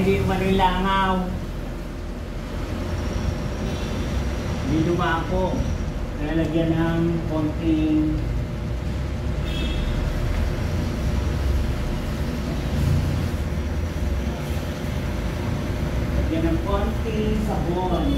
hindi manilangaw. Hindi dumako. Kaya lagyan ng konting sabon.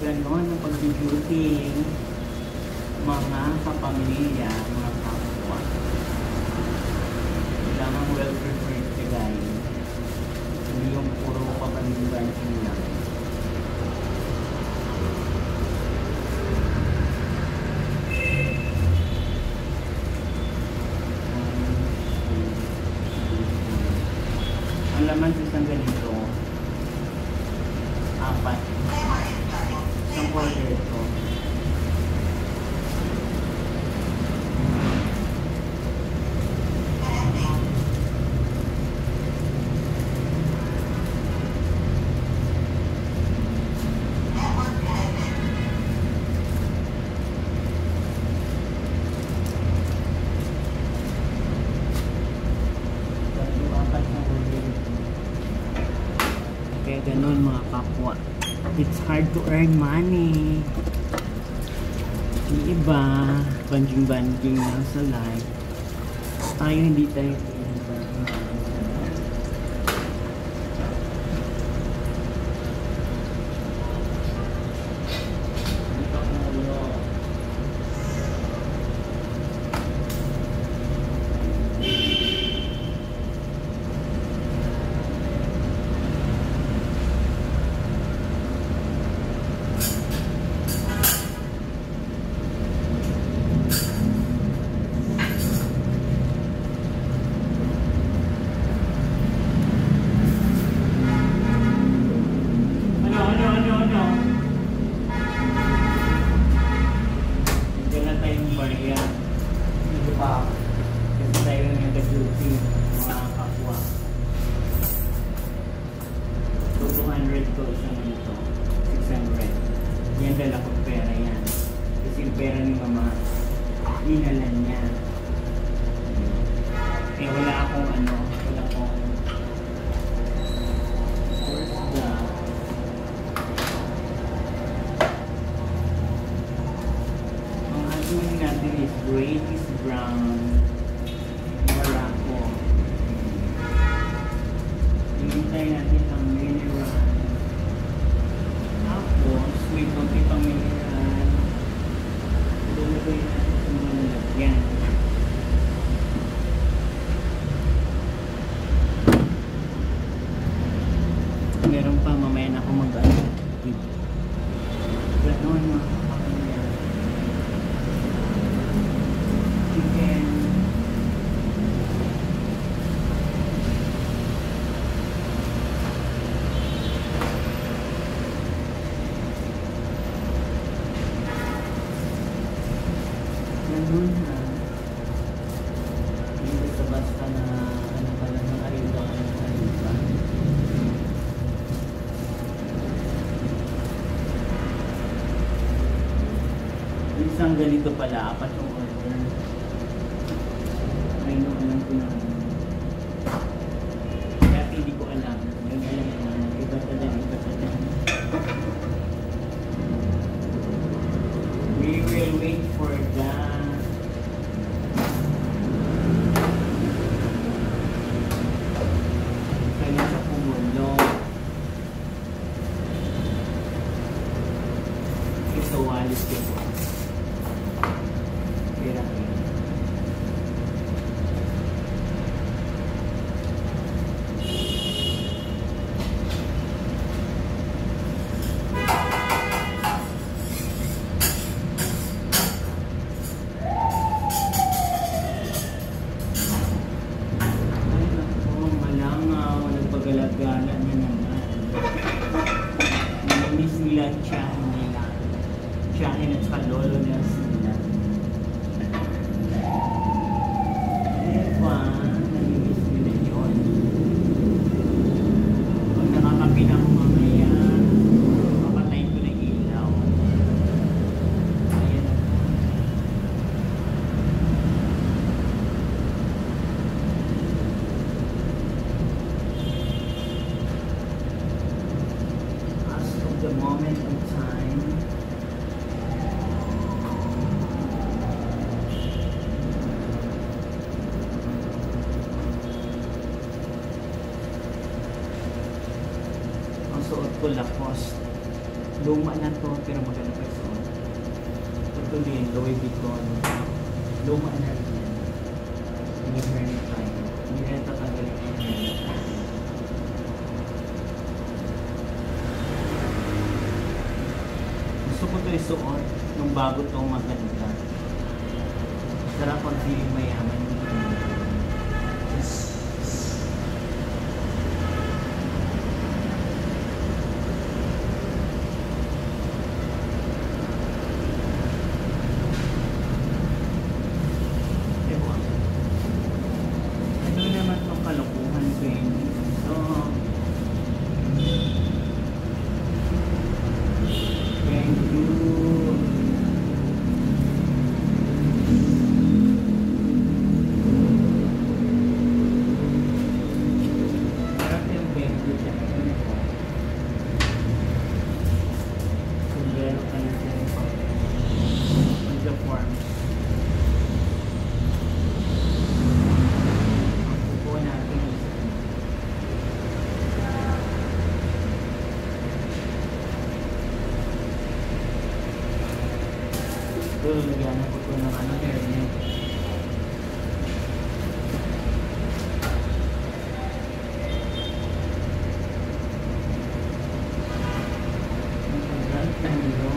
Ganon ang pag-beauty mga kapamilya, mga kapwa. Kailangan well-prepared ka guys. Hindi yung puro kapamilya lang. Ang laman sa isang ganito, 4. Isang quarter ito. Kaya ganun mga kapwa. It's hard to earn money. Yung iba, banjing-banjing lang sa life. Tayo hindi tayo kasi tayo lang yung nag-duty mga kapwa. So 200 to isang ito, 600. Yan dala kong pera yan. Kasi yung pera ni mama, inalan niya. Eh wala akong wala akong doing natin is gray, is brown, wala ko. Hintay natin ang mineral. Tapos, may konti pang mineral. Ilulagay natin sa mga lalagyan. Meron pa, mamaya na ako mag-ano. Ganon mga kapamilya. yun ha. Hindi basta-basta na ano ka lang ng ayuda ka ng ayuda. Isang ganito pala, 4 yung order. I know, alam ko na. Kaya hindi ko alam. Nag-alam ko na. Iba talaga, iba talaga. We will wait for that. Kaya sa pumulo. Ito walis ko po. Kaya gala na naman. Namiss nila ang tiyahin nila. Tiyahin at kalolo nila sila. Diba? Namiss nila yun. Pag nakakapi na ako mamaya, papatayin ko na ilaw. Ayan ako. The moment of time. Ang suot ko Lacoste. Luma na to pero maganda pa yung suot. Ito din, Louis Vuitton. Luma na rin. Hindi rin tayo. Hindi rin tatanggalin yung gusto ko ito isuot nung bago itong maganda. Sarap ang feeling mayaman. Diba? Ano naman itong kalokohan ko yun? So, thank you. Sarap yung bendy siya. Sombrero ka na siya. With the forms. Kukuha natin isa. Ito, lagyan na po ito ng hairnet. Ang tagal tayo.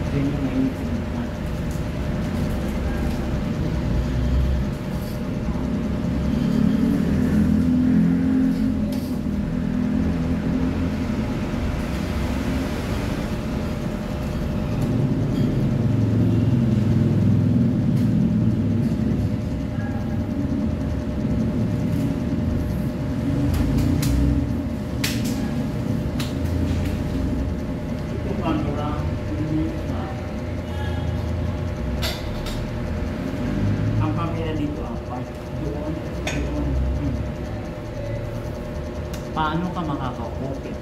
Ganyan yung mainitin na. Ito camera. Ang camera dito apat. Doon. Paano ka makaka-open?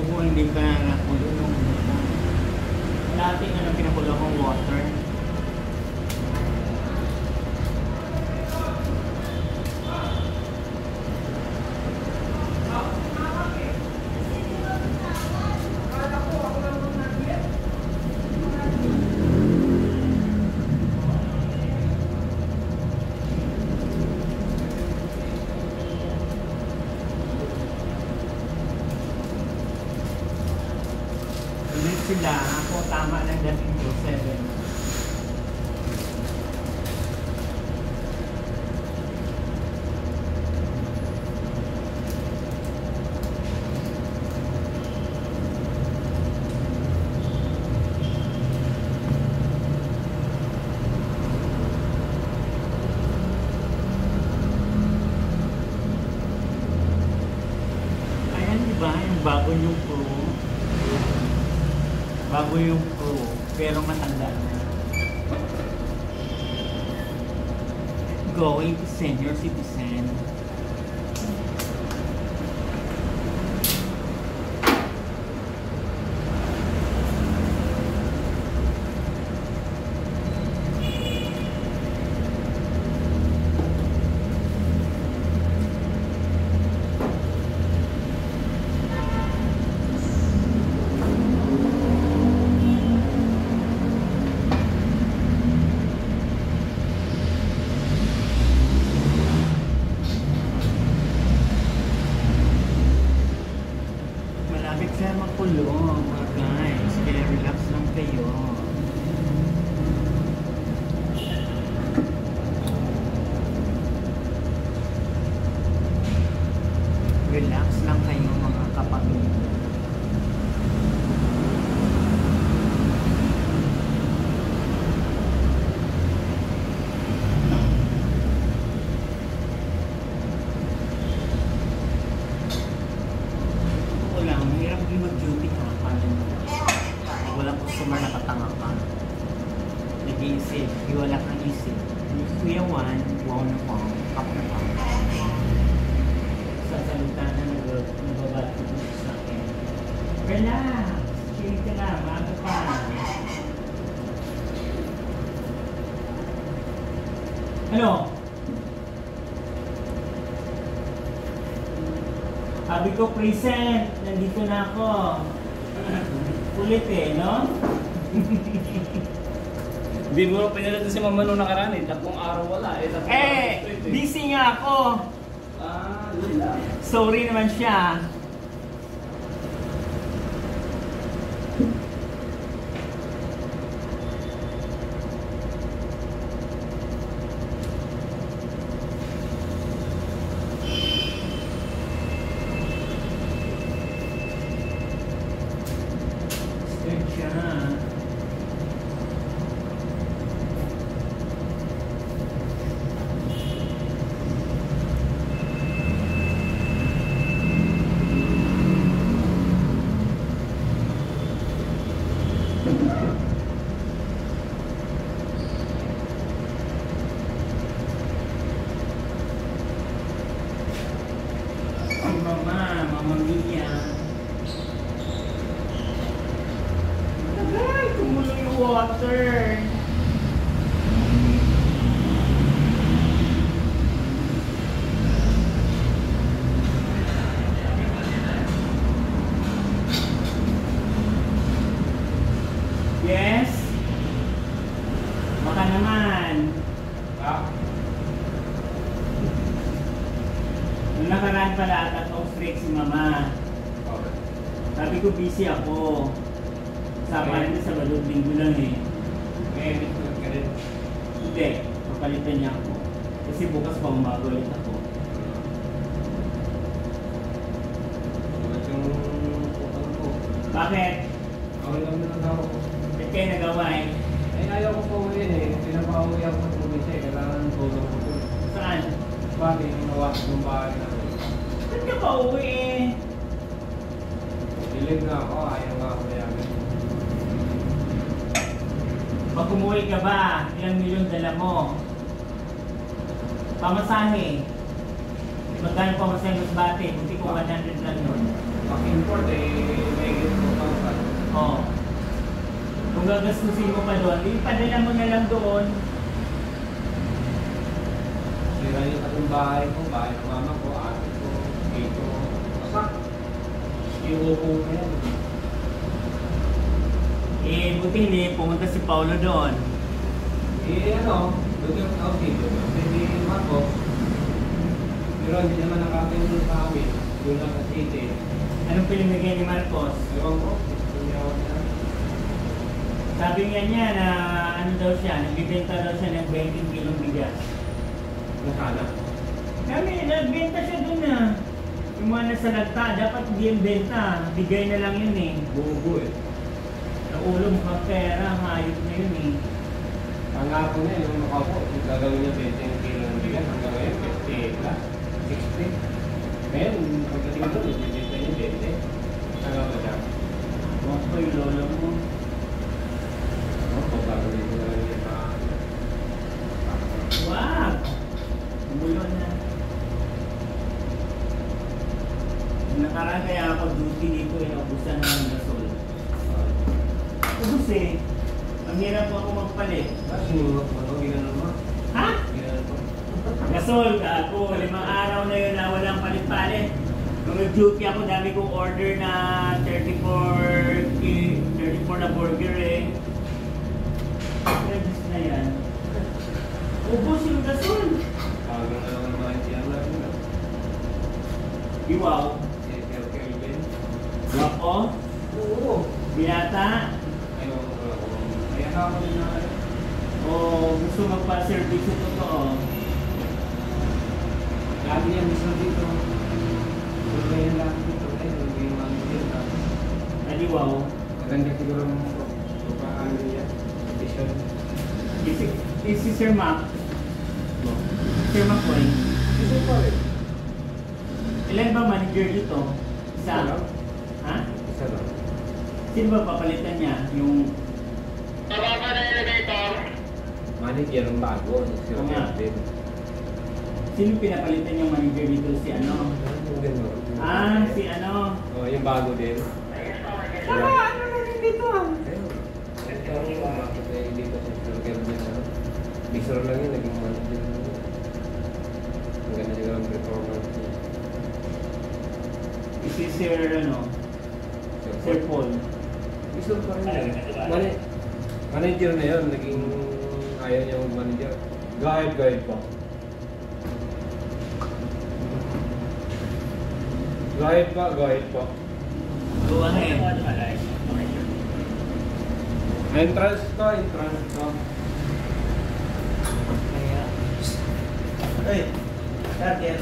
dugo, hindi ka nakulo ng dugo. Dati nga nang pinakulo kong water. Sila, ako tama lang dating ko 7. Ayan, diba? Yung bago yung Pro. Bago yung Pro, pero matanda na. Going to senior citizen. Kaya makulong mga guys, kaya relax lang kayo. Relax lang kayo mga kapamilya. Mag-duty ka walang customer nakatanga ka, nag-iisip, wala kang isip. Kuya Juan, wow na po, up na po, sa salita na nababati ko sa akin. Relax, chill ka na, maaga pa. Ano? Sabi ko, present, nandito na ako. Ulit eh, no? Hindi mo pinalito si Mama nung nakaraan eh. Tatlong araw wala eh. Busy nga ako. Yun lang. Sorry naman siya. Mama Mia. Ay, kumulo yung water. Yes? Baka naman. Nung nakaraan pala at off-break si Mama. Sabi ko busy ako. Sama rin sa Sabado, Linggo lang eh. Bitcoin ka rin. Hindi, papalitan niya ako. Kasi bukas pa umaga ulit ako. Ba't yung utang ko? Bakit? Okay lang din ako. Ba't kayo nagawa eh? Ay, ayaw ko pa uwi eh. Pinapauwi ako sa probinsya eh. Kailangan tulong ko doon. Saan? Bakit? Ginawa ko yung bahay na rin. Ba't ka pa uwi eh? Dilig na ako. Ayaw nga ako mayamin. Pag umuwi ka ba, ilang milyon dala mo? Pamasahe. Magkano pamasahe mas bate? Buti ko 100 lang yun. Pag import may ganito pa pa. Oo. Kung gagastusin mo pa doon, ipadala mo na lang doon. Sira yung tatlong bahay ko, bahay ng mama ko, ate ko, tito, masak. Iupo ko yan. Buti hindi pumunta si Paulo doon. Ano, doon yung tao dito. Hindi Marcos. Pero hindi naman nakakain sa amin. Doon lang sa city. Anong pinamigay ni Marcos? Ewan ko, hindi ako na. Sabi niya na ano daw siya, nagbibenta daw siya ng 20 kilong bigas. Nasana. Kami, nagbenta siya doon na. Yung mga nasa lagta, dapat hindi yung benta. Bigay na lang yun eh. Bugo eh. Naulong ka pera, hayop na yun eh. Ang ako na yung makapo, gagawin niya 20 kilo ng bigas hanggang ngayon, 58 lang. 60. Ngayon, pagdating doon, ibibenta niya 20. Hanggang ba siya? Huwag ko yung lolo mo. Ano, gagawin ko na lang yung Wag! Umulo na. Nakaraan kaya ako duty dito, inaubusan ng gasol. Ubus eh. Ang hirap po ako magpalit. Sinulok mo ito, ginanon mo? Ha? Ginanon mo? Gasol, ako, 5 araw na yun na walang palit-palit. Nung nag-duty ako, dami kong order na 34 na burger eh. Regis na yan. Ubus yung gasol. Bago na lang ang mga tiyan natin. Iwaw. Si Sir Kelvin. Wako. Oo. Binata. Ayaw ko pala ko. Kaya na ako din na O gusto magpa-service totoo. lagi yan mismo dito. Wala yan lagi dito. Ayun, hindi yung mga dito. Aliwaw. Maganda siguro mo paano niya. Vision. Si Sir Mac. Sir Mac Boy. Gusto pa rin. Ilan ba manager dito? Isa lang. Ha? Isa lang. Sino ba papalitan niya? Yung... Manager ang bago. Si Oo nga. Kelvin. Sino pinapalitan yung manager dito? Si ano? Yung gano'n. Si ano? Oh, yung bago din. Ano na rin dito ah? Ayun. Ayun, bakit eh, dito si Sir Kelvin, ano? Bisor lang yun, naging manager lang yun. Ang ganda siguro ang performance niya. Si Sir ano? Sir Paul. Bisor pa rin yun. Manager na yun, naging ayaw niya mag-manager. Guide pa. Guide pa. So ano eh? Entrance to. Kaya... Ay! Target.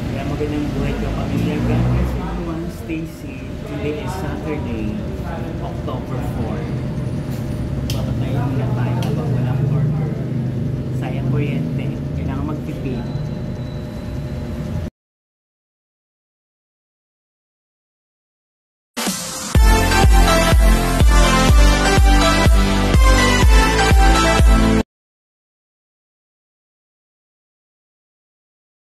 Kaya magandang buhay ka pamilya. God bless everyone. Stay safe. Today is Saturday, October 4. Papatayin muna tayo habang walang order. Sayang kuryente. Kailangan magtipid.